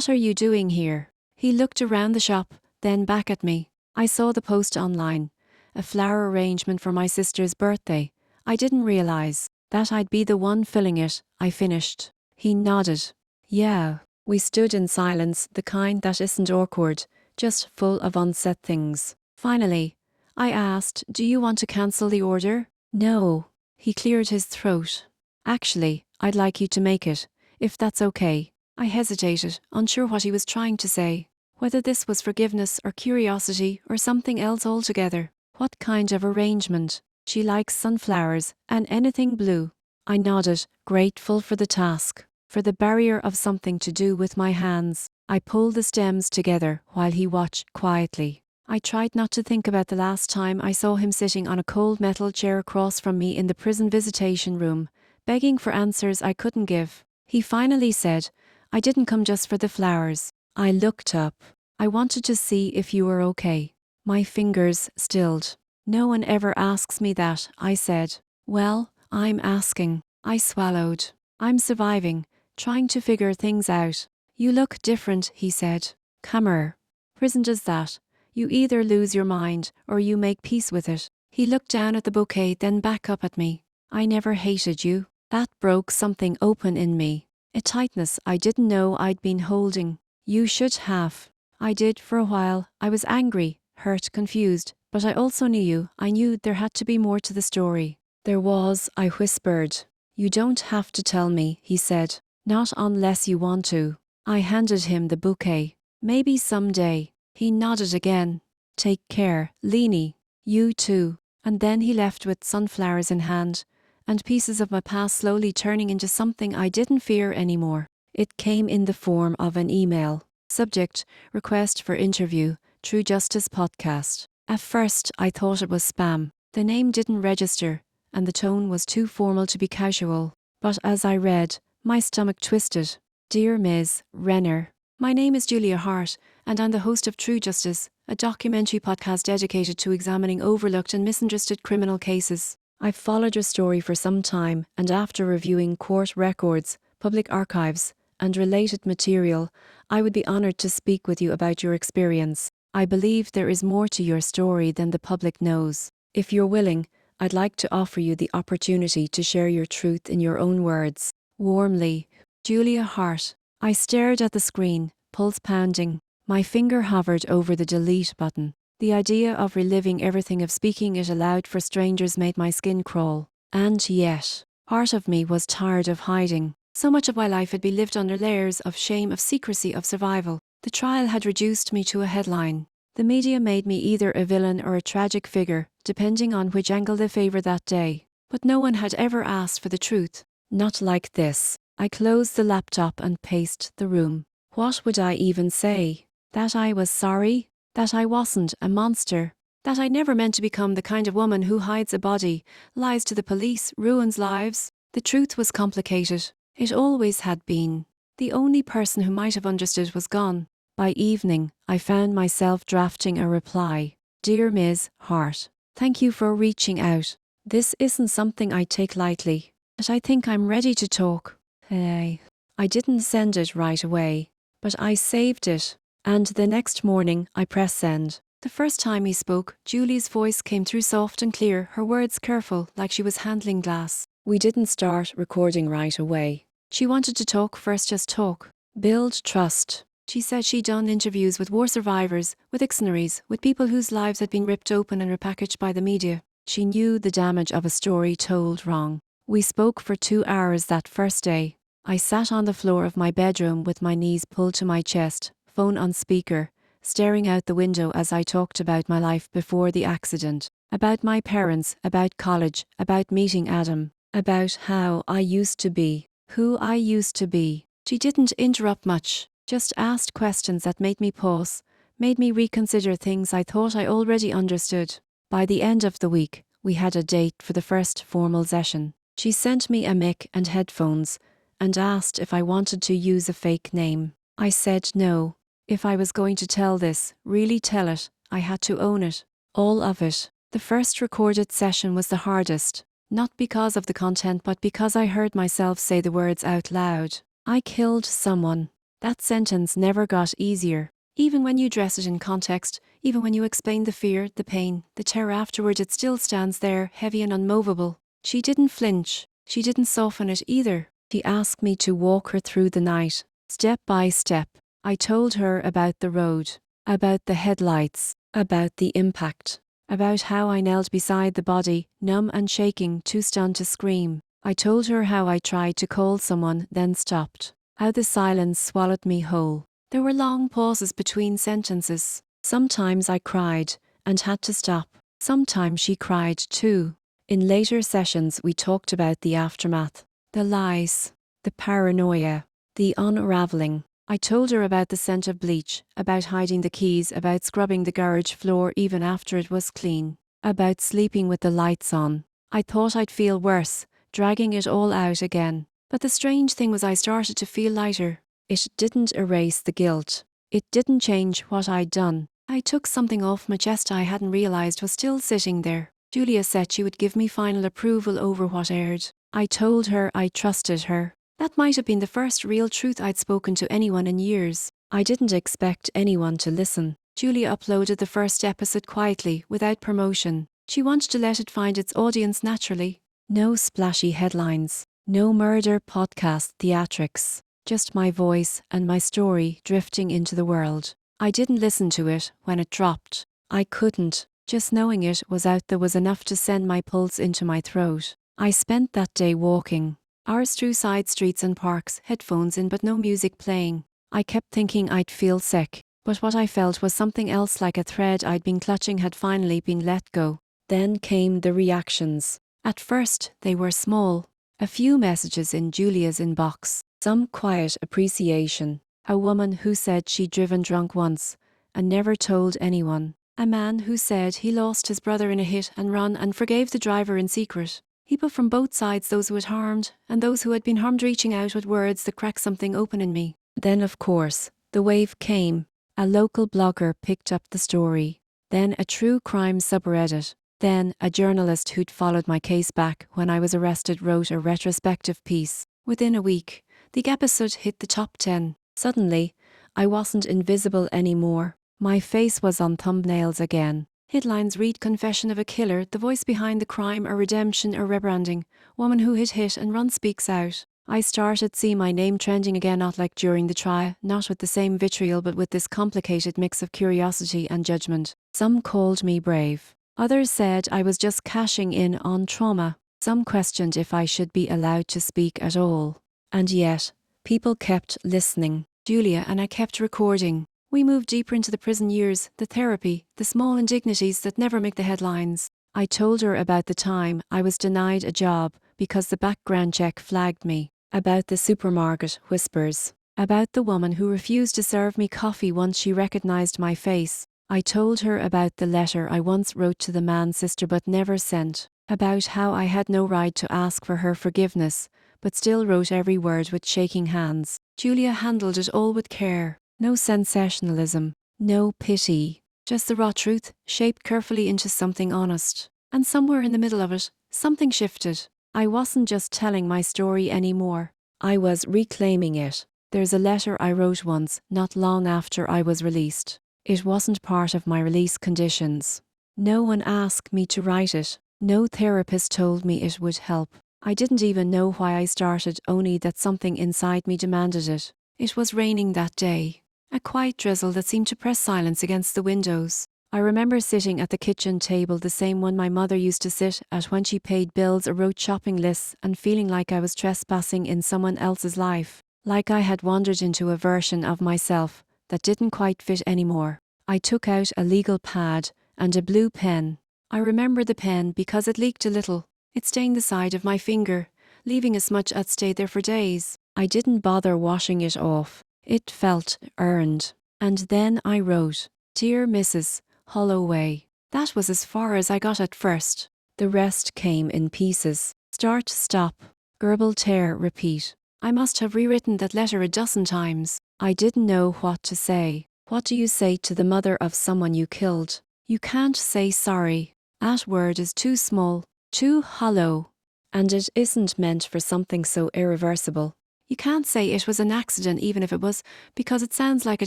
are you doing here?" He looked around the shop, then back at me. "I saw the post online. A flower arrangement for my sister's birthday. I didn't realize that I'd be the one filling it." I finished. He nodded. "Yeah." We stood in silence, the kind that isn't awkward, just full of unsaid things. Finally, I asked, "Do you want to cancel the order?" "No." He cleared his throat. "Actually, I'd like you to make it, if that's okay." I hesitated, unsure what he was trying to say. Whether this was forgiveness or curiosity or something else altogether. What kind of arrangement? "She likes sunflowers and anything blue." I nodded, grateful for the task, for the barrier of something to do with my hands. I pulled the stems together while he watched quietly. I tried not to think about the last time I saw him sitting on a cold metal chair across from me in the prison visitation room, begging for answers I couldn't give. He finally said, I didn't come just for the flowers. I looked up. I wanted to see if you were okay. My fingers stilled. No one ever asks me that, I said. Well, I'm asking. I swallowed. I'm surviving, trying to figure things out. You look different, he said. Come here. Prison does that. You either lose your mind or you make peace with it. He looked down at the bouquet, then back up at me. I never hated you. That broke something open in me. A tightness I didn't know I'd been holding. You should have. I did for a while. I was angry, hurt, confused, but I also knew you. I knew there had to be more to the story. There was, I whispered. You don't have to tell me, he said. Not unless you want to. I handed him the bouquet. Maybe someday. He nodded again. Take care, Leanie. You too. And then he left with sunflowers in hand, and pieces of my past slowly turning into something I didn't fear anymore. It came in the form of an email. Subject, request for interview, True Justice Podcast. At first, I thought it was spam. The name didn't register, and the tone was too formal to be casual. But as I read, my stomach twisted. Dear Ms. Renner, my name is Julia Hart, and I'm the host of True Justice, a documentary podcast dedicated to examining overlooked and misunderstood criminal cases. I've followed your story for some time, and after reviewing court records, public archives, and related material, I would be honoured to speak with you about your experience. I believe there is more to your story than the public knows. If you're willing, I'd like to offer you the opportunity to share your truth in your own words. Warmly, Julia Hart. I stared at the screen, pulse pounding. My finger hovered over the delete button. The idea of reliving everything, of speaking it aloud for strangers, made my skin crawl. And yet, part of me was tired of hiding. So much of my life had been lived under layers of shame, of secrecy, of survival. The trial had reduced me to a headline. The media made me either a villain or a tragic figure, depending on which angle they favoured that day. But no one had ever asked for the truth. Not like this. I closed the laptop and paced the room. What would I even say? That I was sorry? That I wasn't a monster? That I never meant to become the kind of woman who hides a body, lies to the police, ruins lives? The truth was complicated. It always had been. The only person who might have understood was gone. By evening, I found myself drafting a reply. Dear Ms. Hart, thank you for reaching out. This isn't something I take lightly, but I think I'm ready to talk. I didn't send it right away, but I saved it. And the next morning, I pressed send. The first time he spoke, Julie's voice came through soft and clear, her words careful, like she was handling glass. We didn't start recording right away. She wanted to talk first, just talk. Build trust. She said she'd done interviews with war survivors, with dictionaries, with people whose lives had been ripped open and repackaged by the media. She knew the damage of a story told wrong. We spoke for 2 hours that first day. I sat on the floor of my bedroom with my knees pulled to my chest, phone on speaker, staring out the window as I talked about my life before the accident, about my parents, about college, about meeting Adam, about how I used to be, who I used to be. She didn't interrupt much, just asked questions that made me pause, made me reconsider things I thought I already understood. By the end of the week, we had a date for the first formal session. She sent me a mic and headphones and asked if I wanted to use a fake name. I said no. If I was going to tell this, really tell it, I had to own it. All of it. The first recorded session was the hardest, not because of the content but because I heard myself say the words out loud. I killed someone. That sentence never got easier. Even when you dress it in context, even when you explain the fear, the pain, the terror afterward, it still stands there, heavy and unmovable. She didn't flinch. She didn't soften it either. She asked me to walk her through the night, step by step. I told her about the road, about the headlights, about the impact, about how I knelt beside the body, numb and shaking, too stunned to scream. I told her how I tried to call someone, then stopped. How the silence swallowed me whole. There were long pauses between sentences. Sometimes I cried and had to stop. Sometimes she cried too. In later sessions we talked about the aftermath, the lies, the paranoia, the unraveling. I told her about the scent of bleach, about hiding the keys, about scrubbing the garage floor even after it was clean, about sleeping with the lights on. I thought I'd feel worse, dragging it all out again. But the strange thing was I started to feel lighter. It didn't erase the guilt. It didn't change what I'd done. I took something off my chest I hadn't realised was still sitting there. Julia said she would give me final approval over what aired. I told her I trusted her. That might have been the first real truth I'd spoken to anyone in years. I didn't expect anyone to listen. Julia uploaded the first episode quietly, without promotion. She wanted to let it find its audience naturally. No splashy headlines. No murder podcast theatrics. Just my voice and my story drifting into the world. I didn't listen to it when it dropped. I couldn't. Just knowing it was out there was enough to send my pulse into my throat. I spent that day walking. Hours through side streets and parks, headphones in but no music playing. I kept thinking I'd feel sick, but what I felt was something else, like a thread I'd been clutching had finally been let go. Then came the reactions. At first, they were small. A few messages in Julia's inbox. Some quiet appreciation. A woman who said she'd driven drunk once and never told anyone. A man who said he lost his brother in a hit and run and forgave the driver in secret. People from both sides, those who had harmed and those who had been harmed, reaching out with words that cracked something open in me. Then, of course, the wave came. A local blogger picked up the story. Then a true crime subreddit. Then a journalist who'd followed my case back when I was arrested wrote a retrospective piece. Within a week, the episode hit the top 10. Suddenly, I wasn't invisible anymore. My face was on thumbnails again. Headlines read confession of a killer, the voice behind the crime, a redemption, a rebranding. Woman who hit and run speaks out. I started see my name trending again, not like during the trial, not with the same vitriol but with this complicated mix of curiosity and judgment. Some called me brave. Others said I was just cashing in on trauma. Some questioned if I should be allowed to speak at all. And yet, people kept listening. Julia and I kept recording. We moved deeper into the prison years, the therapy, the small indignities that never make the headlines. I told her about the time I was denied a job because the background check flagged me. About the supermarket whispers. About the woman who refused to serve me coffee once she recognized my face. I told her about the letter I once wrote to the man's sister but never sent. About how I had no right to ask for her forgiveness, but still wrote every word with shaking hands. Julia handled it all with care. No sensationalism, no pity, just the raw truth, shaped carefully into something honest. And somewhere in the middle of it, something shifted. I wasn't just telling my story anymore. I was reclaiming it. There's a letter I wrote once, not long after I was released. It wasn't part of my release conditions. No one asked me to write it. No therapist told me it would help. I didn't even know why I started, only that something inside me demanded it. It was raining that day. A quiet drizzle that seemed to press silence against the windows. I remember sitting at the kitchen table, the same one my mother used to sit at when she paid bills or wrote shopping lists, and feeling like I was trespassing in someone else's life. Like I had wandered into a version of myself that didn't quite fit anymore. I took out a legal pad and a blue pen. I remember the pen because it leaked a little. It stained the side of my finger, leaving a smudge that stayed there for days. I didn't bother washing it off. It felt earned. And then I wrote, "Dear Mrs. Holloway." That was as far as I got at first. The rest came in pieces. Start, stop, garble, tear, repeat. I must have rewritten that letter a dozen times. I didn't know what to say. What do you say to the mother of someone you killed? You can't say sorry. That word is too small, too hollow. And it isn't meant for something so irreversible. You can't say it was an accident even if it was, because it sounds like a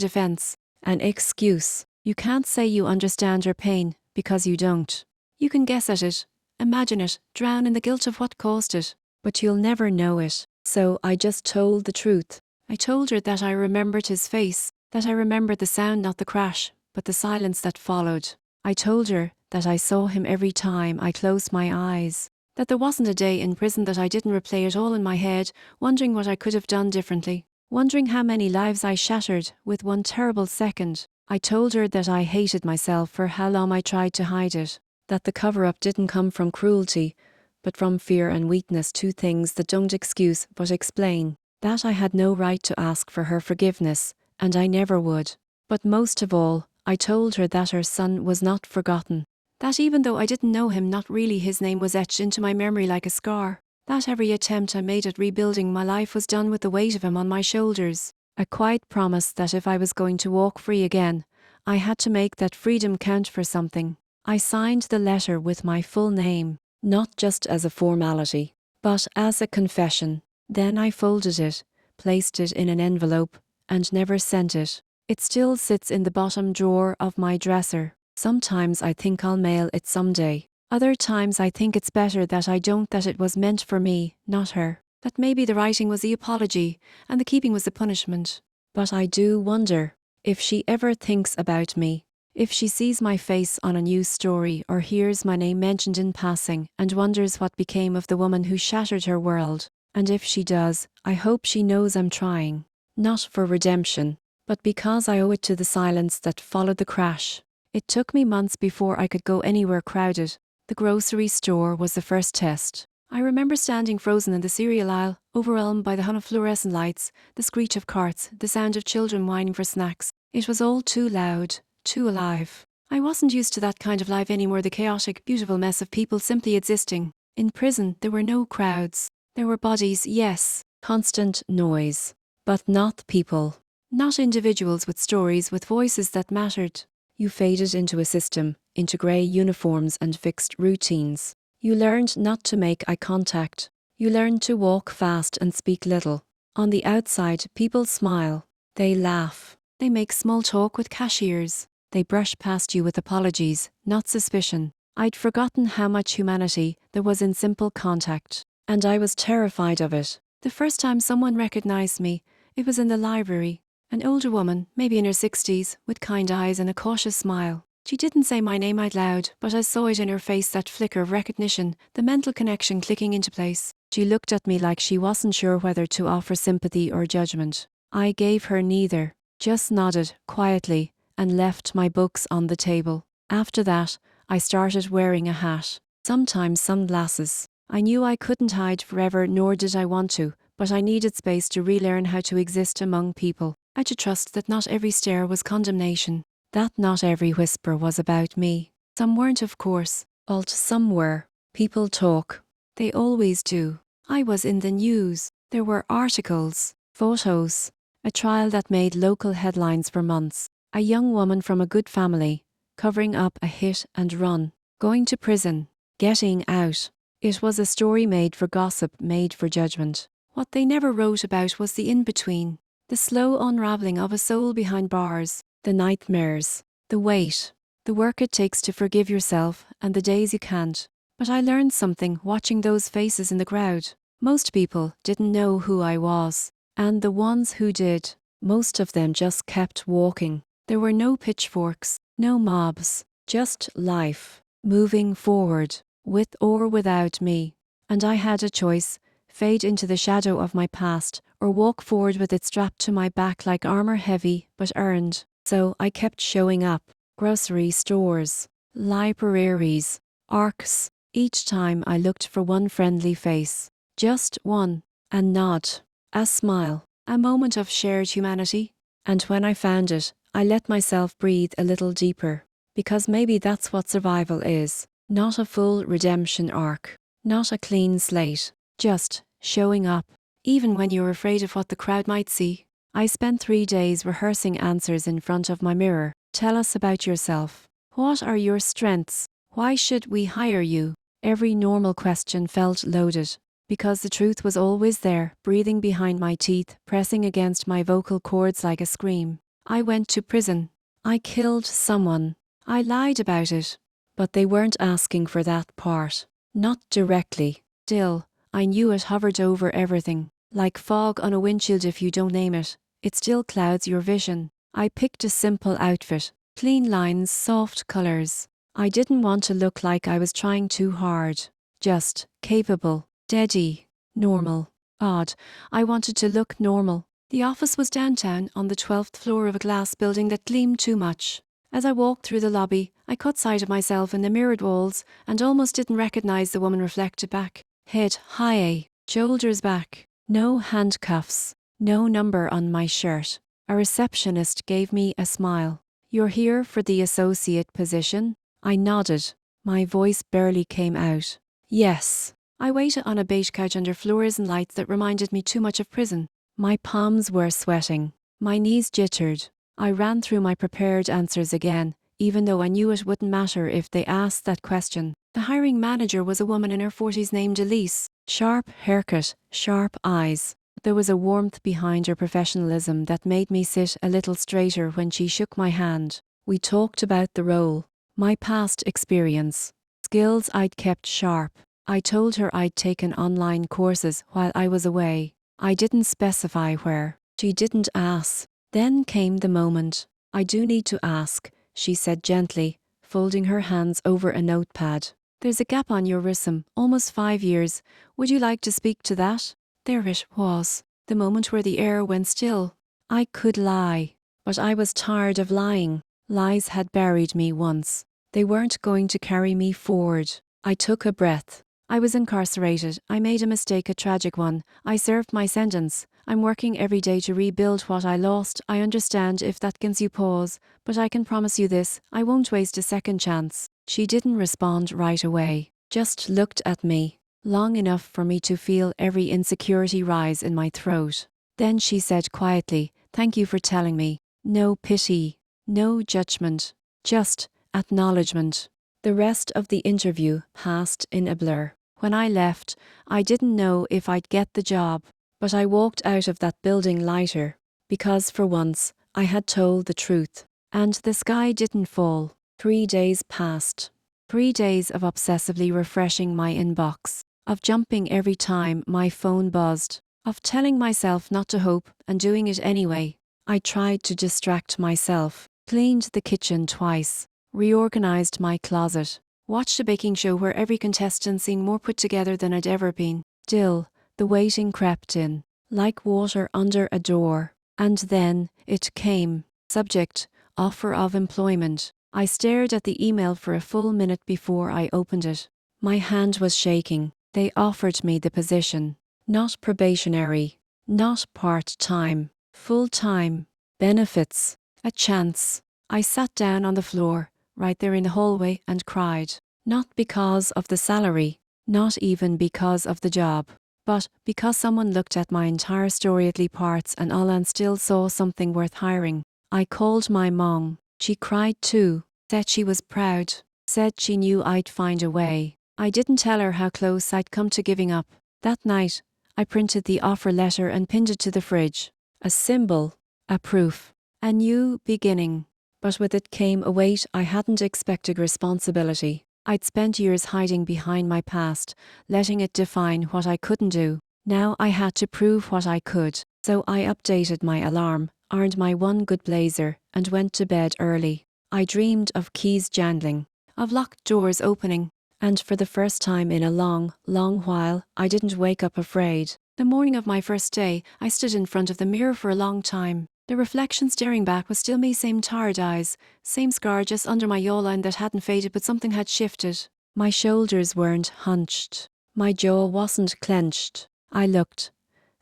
defense, an excuse. You can't say you understand her pain, because you don't. You can guess at it, imagine it, drown in the guilt of what caused it, but you'll never know it. So I just told the truth. I told her that I remembered his face, that I remembered the sound, not the crash, but the silence that followed. I told her that I saw him every time I closed my eyes. That there wasn't a day in prison that I didn't replay it all in my head, wondering what I could have done differently, wondering how many lives I shattered with one terrible second. I told her that I hated myself for how long I tried to hide it, that the cover-up didn't come from cruelty, but from fear and weakness, two things that don't excuse but explain, that I had no right to ask for her forgiveness, and I never would. But most of all, I told her that her son was not forgotten. That even though I didn't know him, not really, his name was etched into my memory like a scar. That every attempt I made at rebuilding my life was done with the weight of him on my shoulders. A quiet promise that if I was going to walk free again, I had to make that freedom count for something. I signed the letter with my full name, not just as a formality, but as a confession. Then I folded it, placed it in an envelope, and never sent it. It still sits in the bottom drawer of my dresser. Sometimes I think I'll mail it someday. Other times I think it's better that I don't, that it was meant for me, not her. That maybe the writing was the apology, and the keeping was the punishment. But I do wonder if she ever thinks about me, if she sees my face on a news story or hears my name mentioned in passing and wonders what became of the woman who shattered her world. And if she does, I hope she knows I'm trying. Not for redemption, but because I owe it to the silence that followed the crash. It took me months before I could go anywhere crowded. The grocery store was the first test. I remember standing frozen in the cereal aisle, overwhelmed by the hum of fluorescent lights, the screech of carts, the sound of children whining for snacks. It was all too loud, too alive. I wasn't used to that kind of life anymore, the chaotic, beautiful mess of people simply existing. In prison, there were no crowds. There were bodies, yes, constant noise, but not people. Not individuals with stories, with voices that mattered. You faded into a system, into grey uniforms and fixed routines. You learned not to make eye contact. You learned to walk fast and speak little. On the outside, people smile. They laugh. They make small talk with cashiers. They brush past you with apologies, not suspicion. I'd forgotten how much humanity there was in simple contact, and I was terrified of it. The first time someone recognized me, it was in the library. An older woman, maybe in her 60s, with kind eyes and a cautious smile. She didn't say my name out loud, but I saw it in her face, that flicker of recognition, the mental connection clicking into place. She looked at me like she wasn't sure whether to offer sympathy or judgment. I gave her neither, just nodded, quietly, and left my books on the table. After that, I started wearing a hat, sometimes sunglasses. I knew I couldn't hide forever, nor did I want to, but I needed space to relearn how to exist among people. I had to trust that not every stare was condemnation, that not every whisper was about me. Some weren't, of course, but some were. People talk. They always do. I was in the news. There were articles, photos, a trial that made local headlines for months, a young woman from a good family, covering up a hit and run, going to prison, getting out. It was a story made for gossip, made for judgment. What they never wrote about was the in-between, the slow unravelling of a soul behind bars, the nightmares, the weight, the work it takes to forgive yourself and the days you can't. But I learned something watching those faces in the crowd. Most people didn't know who I was, and the ones who did, most of them just kept walking. There were no pitchforks, no mobs, just life, moving forward, with or without me. And I had a choice: fade into the shadow of my past, or walk forward with it strapped to my back like armor, heavy but earned. So I kept showing up. Grocery stores, libraries, arcs. Each time I looked for one friendly face. Just one. A nod. A smile. A moment of shared humanity. And when I found it, I let myself breathe a little deeper. Because maybe that's what survival is. Not a full redemption arc. Not a clean slate. Just showing up. Even when you're afraid of what the crowd might see. I spent 3 days rehearsing answers in front of my mirror. Tell us about yourself. What are your strengths? Why should we hire you? Every normal question felt loaded, because the truth was always there, breathing behind my teeth, pressing against my vocal cords like a scream. I went to prison. I killed someone. I lied about it. But they weren't asking for that part. Not directly. Still, I knew it hovered over everything. Like fog on a windshield if you don't name it. It still clouds your vision. I picked a simple outfit. Clean lines, soft colours. I didn't want to look like I was trying too hard. Just capable, steady, normal. Odd. I wanted to look normal. The office was downtown on the 12th floor of a glass building that gleamed too much. As I walked through the lobby, I caught sight of myself in the mirrored walls and almost didn't recognise the woman reflected back. Head high, shoulders back. No handcuffs. No number on my shirt. A receptionist gave me a smile. You're here for the associate position? I nodded. My voice barely came out. Yes. I waited on a beige couch under fluorescent lights that reminded me too much of prison. My palms were sweating. My knees jittered. I ran through my prepared answers again, even though I knew it wouldn't matter if they asked that question. The hiring manager was a woman in her 40s named Elise. Sharp haircut, sharp eyes. There was a warmth behind her professionalism that made me sit a little straighter when she shook my hand. We talked about the role, my past experience, skills I'd kept sharp. I told her I'd taken online courses while I was away. I didn't specify where. She didn't ask. Then came the moment. I do need to ask, she said gently, folding her hands over a notepad. There's a gap on your resume, almost 5 years. Would you like to speak to that? There it was, the moment where the air went still. I could lie, but I was tired of lying. Lies had buried me once. They weren't going to carry me forward. I took a breath. I was incarcerated. I made a mistake, a tragic one. I served my sentence. I'm working every day to rebuild what I lost. I understand if that gives you pause, but I can promise you this, I won't waste a second chance. She didn't respond right away, just looked at me, long enough for me to feel every insecurity rise in my throat. Then she said quietly, "Thank you for telling me." No pity, no judgment, just acknowledgement. The rest of the interview passed in a blur. When I left, I didn't know if I'd get the job, but I walked out of that building lighter, because for once, I had told the truth, and the sky didn't fall. 3 days passed. 3 days of obsessively refreshing my inbox, of jumping every time my phone buzzed, of telling myself not to hope and doing it anyway. I tried to distract myself, cleaned the kitchen twice, reorganized my closet, watched a baking show where every contestant seemed more put together than I'd ever been. Still, the waiting crept in, like water under a door. And then it came. Subject, offer of employment. I stared at the email for a full minute before I opened it. My hand was shaking. They offered me the position. Not probationary. Not part-time. Full-time. Benefits. A chance. I sat down on the floor, right there in the hallway, and cried. Not because of the salary. Not even because of the job. But because someone looked at my entire story at Lee Parts and all and still saw something worth hiring. I called my mom. She cried too, said she was proud, said she knew I'd find a way. I didn't tell her how close I'd come to giving up. That night, I printed the offer letter and pinned it to the fridge. A symbol, a proof, a new beginning. But with it came a weight I hadn't expected: responsibility. I'd spent years hiding behind my past, letting it define what I couldn't do. Now I had to prove what I could. So I updated my alarm, ironed my one good blazer, and went to bed early. I dreamed of keys jangling, of locked doors opening, and for the first time in a long, long while, I didn't wake up afraid. The morning of my first day, I stood in front of the mirror for a long time. The reflection staring back was still me, same tired eyes, same scar just under my jawline that hadn't faded, but something had shifted. My shoulders weren't hunched. My jaw wasn't clenched. I looked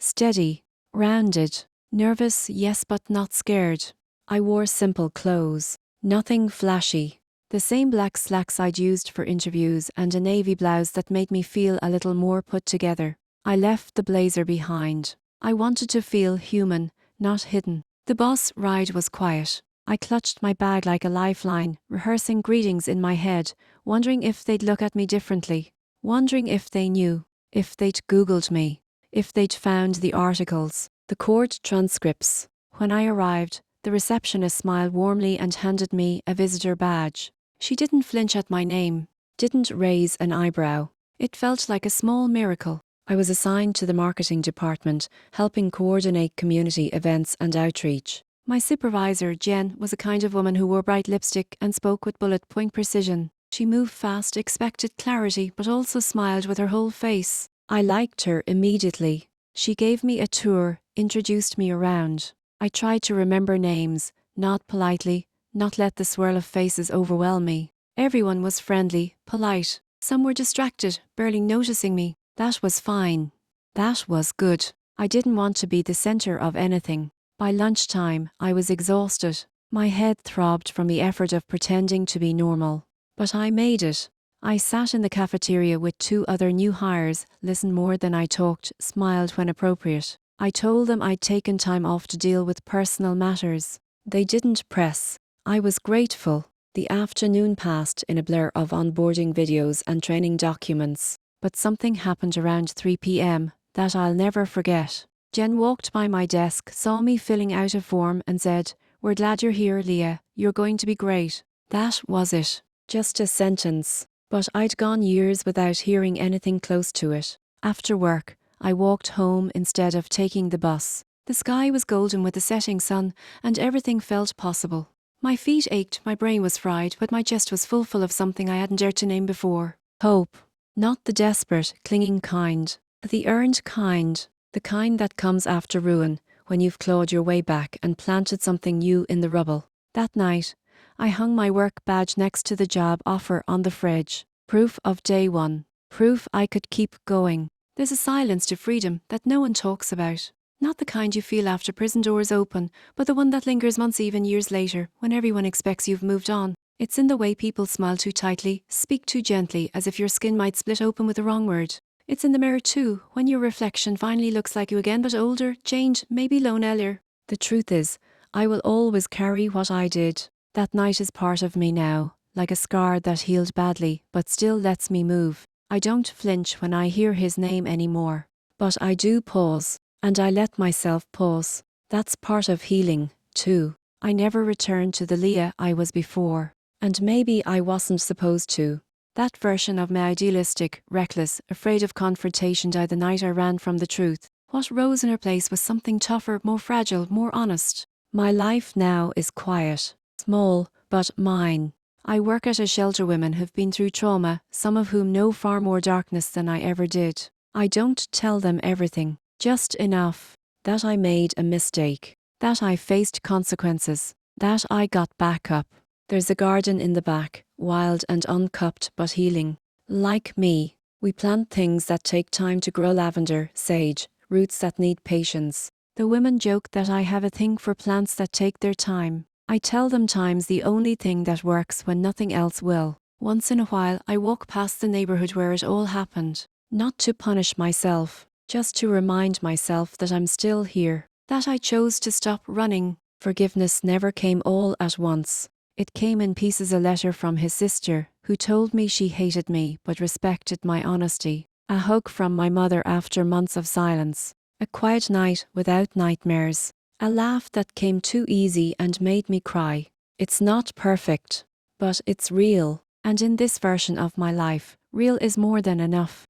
steady, rounded, nervous, yes, but not scared. I wore simple clothes, nothing flashy. The same black slacks I'd used for interviews and a navy blouse that made me feel a little more put together. I left the blazer behind. I wanted to feel human, not hidden. The bus ride was quiet. I clutched my bag like a lifeline, rehearsing greetings in my head, wondering if they'd look at me differently, wondering if they knew, if they'd Googled me, if they'd found the articles, the court transcripts. When I arrived, the receptionist smiled warmly and handed me a visitor badge. She didn't flinch at my name, didn't raise an eyebrow. It felt like a small miracle. I was assigned to the marketing department, helping coordinate community events and outreach. My supervisor, Jen, was a kind of woman who wore bright lipstick and spoke with bullet point precision. She moved fast, expected clarity, but also smiled with her whole face. I liked her immediately. She gave me a tour, introduced me around. I tried to remember names, nod politely, not let the swirl of faces overwhelm me. Everyone was friendly, polite. Some were distracted, barely noticing me. That was fine. That was good. I didn't want to be the center of anything. By lunchtime, I was exhausted. My head throbbed from the effort of pretending to be normal. But I made it. I sat in the cafeteria with 2 other new hires, listened more than I talked, smiled when appropriate. I told them I'd taken time off to deal with personal matters. They didn't press. I was grateful. The afternoon passed in a blur of onboarding videos and training documents, but something happened around 3 p.m. that I'll never forget. Jen walked by my desk, saw me filling out a form and said, "We're glad you're here, Leah. You're going to be great." That was it. Just a sentence. But I'd gone years without hearing anything close to it. After work, I walked home instead of taking the bus. The sky was golden with the setting sun, and everything felt possible. My feet ached, my brain was fried, but my chest was full of something I hadn't dared to name before. Hope. Not the desperate, clinging kind, but the earned kind. The kind that comes after ruin, when you've clawed your way back and planted something new in the rubble. That night, I hung my work badge next to the job offer on the fridge. Proof of day one. Proof I could keep going. There's a silence to freedom that no one talks about. Not the kind you feel after prison doors open, but the one that lingers months, even years later, when everyone expects you've moved on. It's in the way people smile too tightly, speak too gently, as if your skin might split open with the wrong word. It's in the mirror too, when your reflection finally looks like you again, but older, changed, maybe lonelier. The truth is, I will always carry what I did. That night is part of me now, like a scar that healed badly, but still lets me move. I don't flinch when I hear his name anymore. But I do pause, and I let myself pause. That's part of healing, too. I never returned to the Leah I was before. And maybe I wasn't supposed to. That version of me, idealistic, reckless, afraid of confrontation, died the night I ran from the truth. What rose in her place was something tougher, more fragile, more honest. My life now is quiet, small, but mine. I work at a shelter women who've been through trauma, some of whom know far more darkness than I ever did. I don't tell them everything, just enough. That I made a mistake, that I faced consequences, that I got back up. There's a garden in the back, wild and uncupped but healing. Like me, we plant things that take time to grow: lavender, sage, roots that need patience. The women joke that I have a thing for plants that take their time. I tell them time's the only thing that works when nothing else will. Once in a while, I walk past the neighborhood where it all happened. Not to punish myself, just to remind myself that I'm still here, that I chose to stop running. Forgiveness never came all at once. It came in pieces: a letter from his sister, who told me she hated me but respected my honesty. A hug from my mother after months of silence. A quiet night without nightmares. A laugh that came too easy and made me cry. It's not perfect, but it's real. And in this version of my life, real is more than enough.